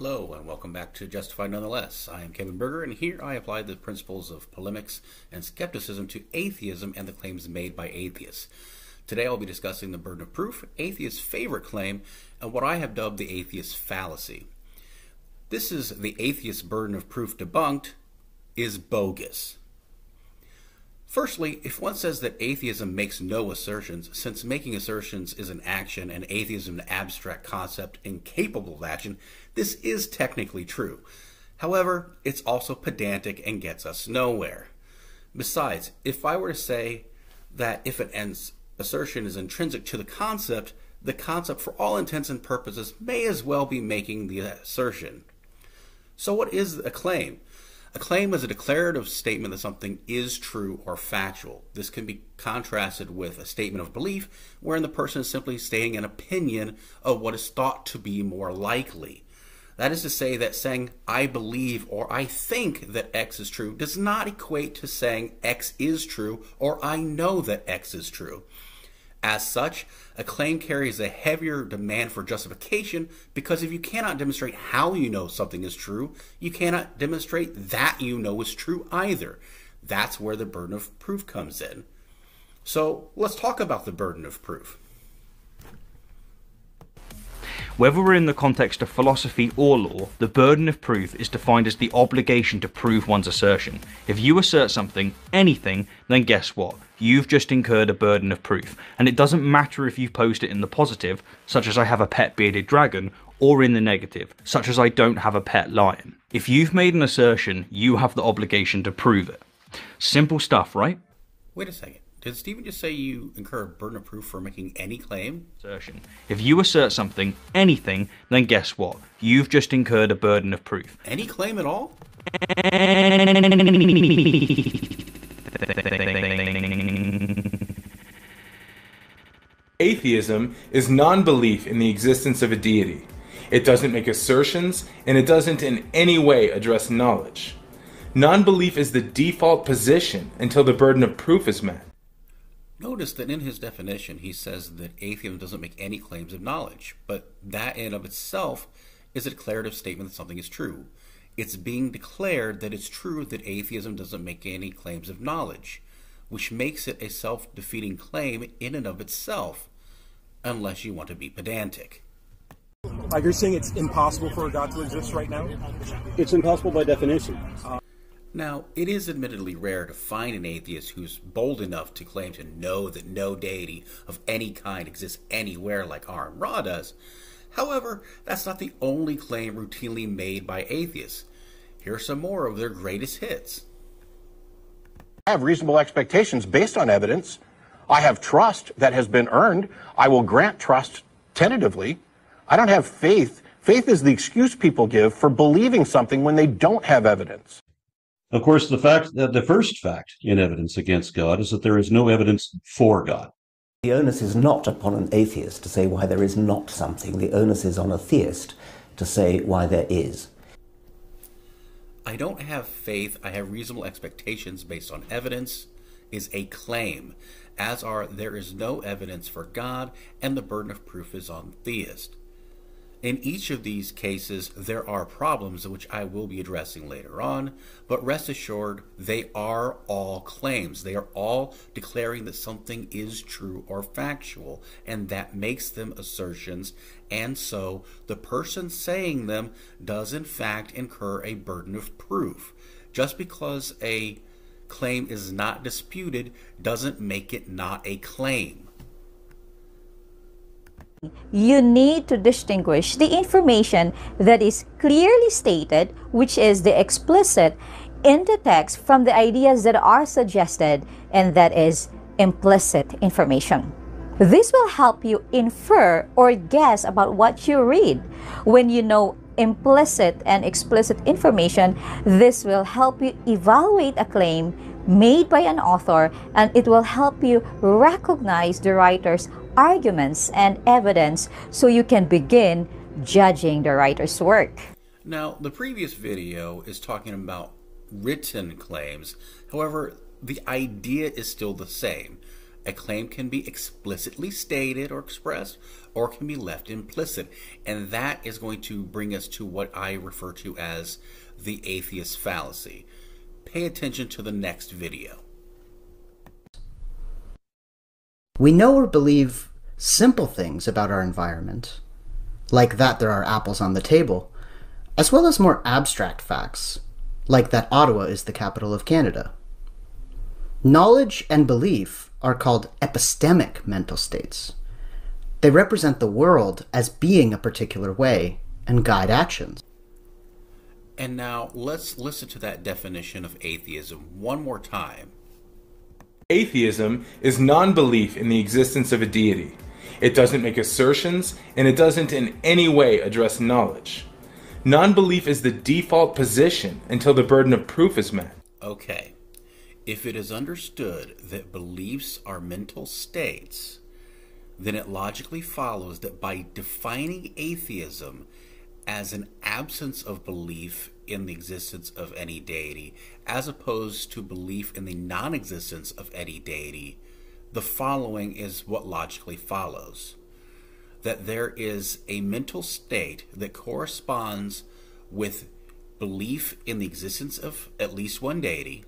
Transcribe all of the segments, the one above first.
Hello and welcome back to Justified Nonetheless. I am Kevin Berger, and here I apply the principles of polemics and skepticism to atheism and the claims made by atheists. Today I'll be discussing the burden of proof, atheists' favorite claim, and what I have dubbed the atheist fallacy. This is the atheist burden of proof debunked is bogus. Firstly, if one says that atheism makes no assertions, since making assertions is an action and atheism an abstract concept incapable of action, this is technically true. However, it's also pedantic and gets us nowhere. Besides, if I were to say that if an assertion is intrinsic to the concept for all intents and purposes may as well be making the assertion. So what is a claim? A claim is a declarative statement that something is true or factual. This can be contrasted with a statement of belief, wherein the person is simply stating an opinion of what is thought to be more likely. That is to say that saying, I believe or I think that X is true does not equate to saying X is true or I know that X is true. As such, a claim carries a heavier demand for justification because if you cannot demonstrate how you know something is true, you cannot demonstrate that you know is true either. That's where the burden of proof comes in. So let's talk about the burden of proof. Whether we're in the context of philosophy or law, the burden of proof is defined as the obligation to prove one's assertion. If you assert something, anything, then guess what? You've just incurred a burden of proof. And it doesn't matter if you post it in the positive, such as I have a pet bearded dragon, or in the negative, such as I don't have a pet lion. If you've made an assertion, you have the obligation to prove it. Simple stuff, right? Wait a second. Did Stephen just say you incur a burden of proof for making any claim? Assertion. If you assert something, anything, then guess what? You've just incurred a burden of proof. Any claim at all? Atheism is non-belief in the existence of a deity. It doesn't make assertions, and it doesn't in any way address knowledge. Non-belief is the default position until the burden of proof is met. Notice that in his definition he says that atheism doesn't make any claims of knowledge, but that in of itself is a declarative statement that something is true. It's being declared that it's true that atheism doesn't make any claims of knowledge, which makes it a self-defeating claim in and of itself, unless you want to be pedantic. Like you're saying it's impossible for a God to exist right now? It's impossible by definition. Now, it is admittedly rare to find an atheist who's bold enough to claim to know that no deity of any kind exists anywhere like R. and Ra does. However, that's not the only claim routinely made by atheists. Here are some more of their greatest hits. I have reasonable expectations based on evidence. I have trust that has been earned. I will grant trust tentatively. I don't have faith. Faith is the excuse people give for believing something when they don't have evidence. Of course, the first fact in evidence against God is that there is no evidence for God. The onus is not upon an atheist to say why there is not something. The onus is on a theist to say why there is. I don't have faith, I have reasonable expectations based on evidence is a claim, as are there is no evidence for God and the burden of proof is on theist. In each of these cases, there are problems which I will be addressing later on, but rest assured, they are all claims. They are all declaring that something is true or factual, and that makes them assertions, and so the person saying them does in fact incur a burden of proof. Just because a claim is not disputed doesn't make it not a claim. You need to distinguish the information that is clearly stated, which is the explicit in the text, from the ideas that are suggested, and that is implicit information. This will help you infer or guess about what you read. When you know implicit and explicit information, this will help you evaluate a claim made by an author, and it will help you recognize the writer's arguments and evidence so you can begin judging the writer's work. Now, the previous video is talking about written claims. However, the idea is still the same. A claim can be explicitly stated or expressed, or can be left implicit. And that is going to bring us to what I refer to as the atheist fallacy. Pay attention to the next video. We know or believe simple things about our environment, like that there are apples on the table, as well as more abstract facts, like that Ottawa is the capital of Canada. Knowledge and belief are called epistemic mental states. They represent the world as being a particular way and guide actions. And now let's listen to that definition of atheism one more time. Atheism is non-belief in the existence of a deity. It doesn't make assertions, and it doesn't in any way address knowledge. Non-belief is the default position until the burden of proof is met. Okay. If it is understood that beliefs are mental states, then it logically follows that by defining atheism as an absence of belief in the existence of any deity, as opposed to belief in the non-existence of any deity, the following is what logically follows. That there is a mental state that corresponds with belief in the existence of at least one deity.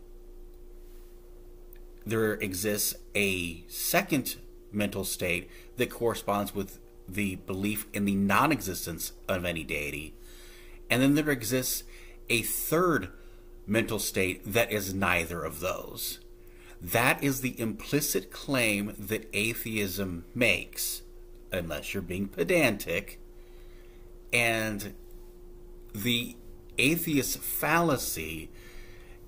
There exists a second mental state that corresponds with the belief in the non-existence of any deity. And then there exists a third mental state that is neither of those. That is the implicit claim that atheism makes, unless you're being pedantic. And the atheist fallacy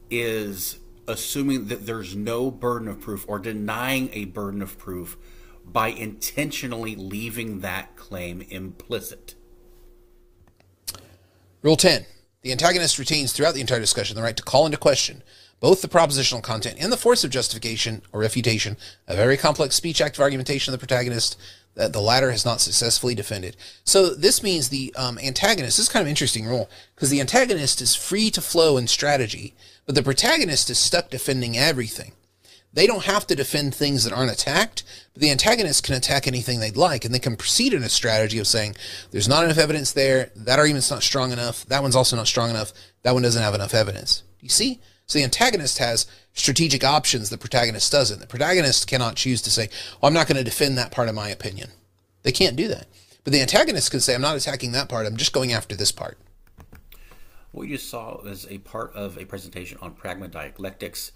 is assuming that there's no burden of proof or denying a burden of proof by intentionally leaving that claim implicit. Rule 10. The antagonist retains throughout the entire discussion the right to call into question both the propositional content and the force of justification or refutation, a very complex speech active argumentation of the protagonist that the latter has not successfully defended. So this means the antagonist, this is kind of an interesting rule, because the antagonist is free to flow in strategy, but the protagonist is stuck defending everything. They don't have to defend things that aren't attacked, but the antagonist can attack anything they'd like, and they can proceed in a strategy of saying, there's not enough evidence there, that argument's not strong enough, that one's also not strong enough, that one doesn't have enough evidence. You see? So the antagonist has strategic options the protagonist doesn't. The protagonist cannot choose to say, well, I'm not going to defend that part of my opinion. They can't do that. But the antagonist can say, I'm not attacking that part, I'm just going after this part. What you just saw is a part of a presentation on pragma dialectics.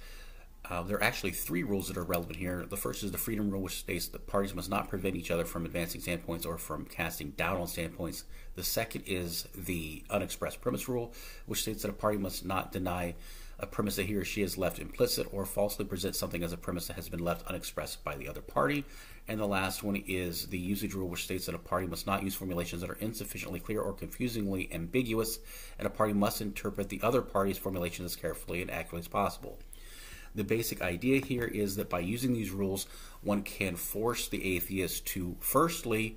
There are actually 3 rules that are relevant here. The first is the freedom rule, which states that parties must not prevent each other from advancing standpoints or from casting doubt on standpoints. The second is the unexpressed premise rule, which states that a party must not deny a premise that he or she has left implicit or falsely present something as a premise that has been left unexpressed by the other party. And the last one is the usage rule, which states that a party must not use formulations that are insufficiently clear or confusingly ambiguous, and a party must interpret the other party's formulation as carefully and accurately as possible. The basic idea here is that by using these rules, one can force the atheist to firstly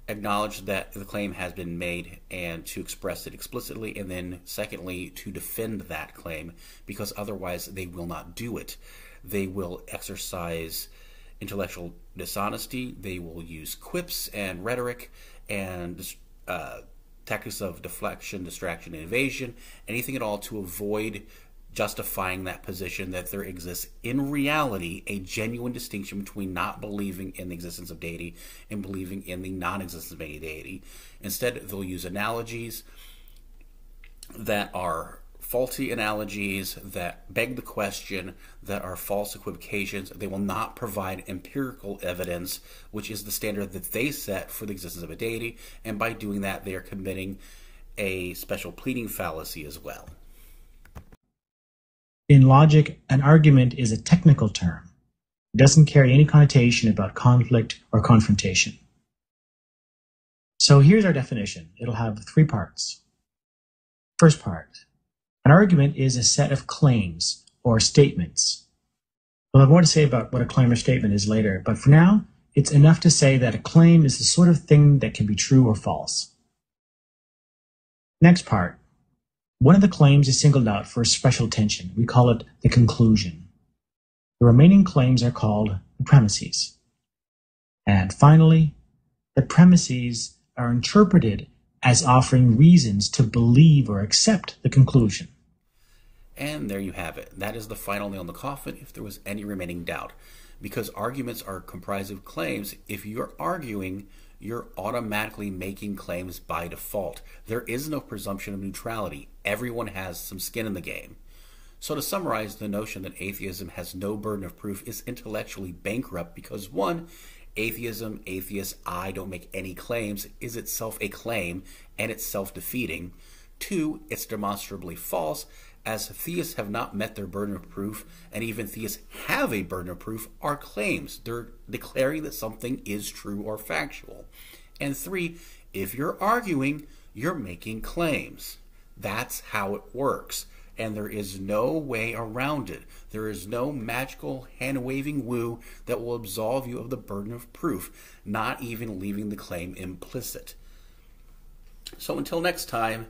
acknowledge that the claim has been made and to express it explicitly, and then secondly to defend that claim, because otherwise they will not do it. They will exercise intellectual dishonesty, they will use quips and rhetoric and tactics of deflection, distraction, and evasion, anything at all to avoid justifying that position that there exists in reality a genuine distinction between not believing in the existence of deity and believing in the non-existence of any deity. Instead, they'll use analogies that are faulty analogies, that beg the question, that are false equivocations. They will not provide empirical evidence, which is the standard that they set for the existence of a deity, and by doing that, they are committing a special pleading fallacy as well. In logic, an argument is a technical term. It doesn't carry any connotation about conflict or confrontation. So here's our definition. It'll have 3 parts. First part, an argument is a set of claims or statements. We'll have more to say about what a claim or statement is later, but for now, it's enough to say that a claim is the sort of thing that can be true or false. Next part, one of the claims is singled out for special attention. We call it the conclusion. The remaining claims are called the premises. And finally, the premises are interpreted as offering reasons to believe or accept the conclusion. And there you have it. That is the final nail in the coffin if there was any remaining doubt. Because arguments are comprised of claims, if you're arguing, you're automatically making claims by default. There is no presumption of neutrality. Everyone has some skin in the game. So to summarize, the notion that atheism has no burden of proof is intellectually bankrupt because 1, atheism, atheist, I don't make any claims, is itself a claim and it's self-defeating. 2, it's demonstrably false, as theists have not met their burden of proof, and even theists have a burden of proof, are claims. They're declaring that something is true or factual. And 3, if you're arguing, you're making claims. That's how it works. And there is no way around it. There is no magical hand-waving woo that will absolve you of the burden of proof, not even leaving the claim implicit. So until next time,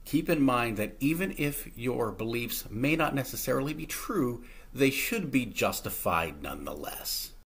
keep in mind that even if your beliefs may not necessarily be true, they should be justified nonetheless.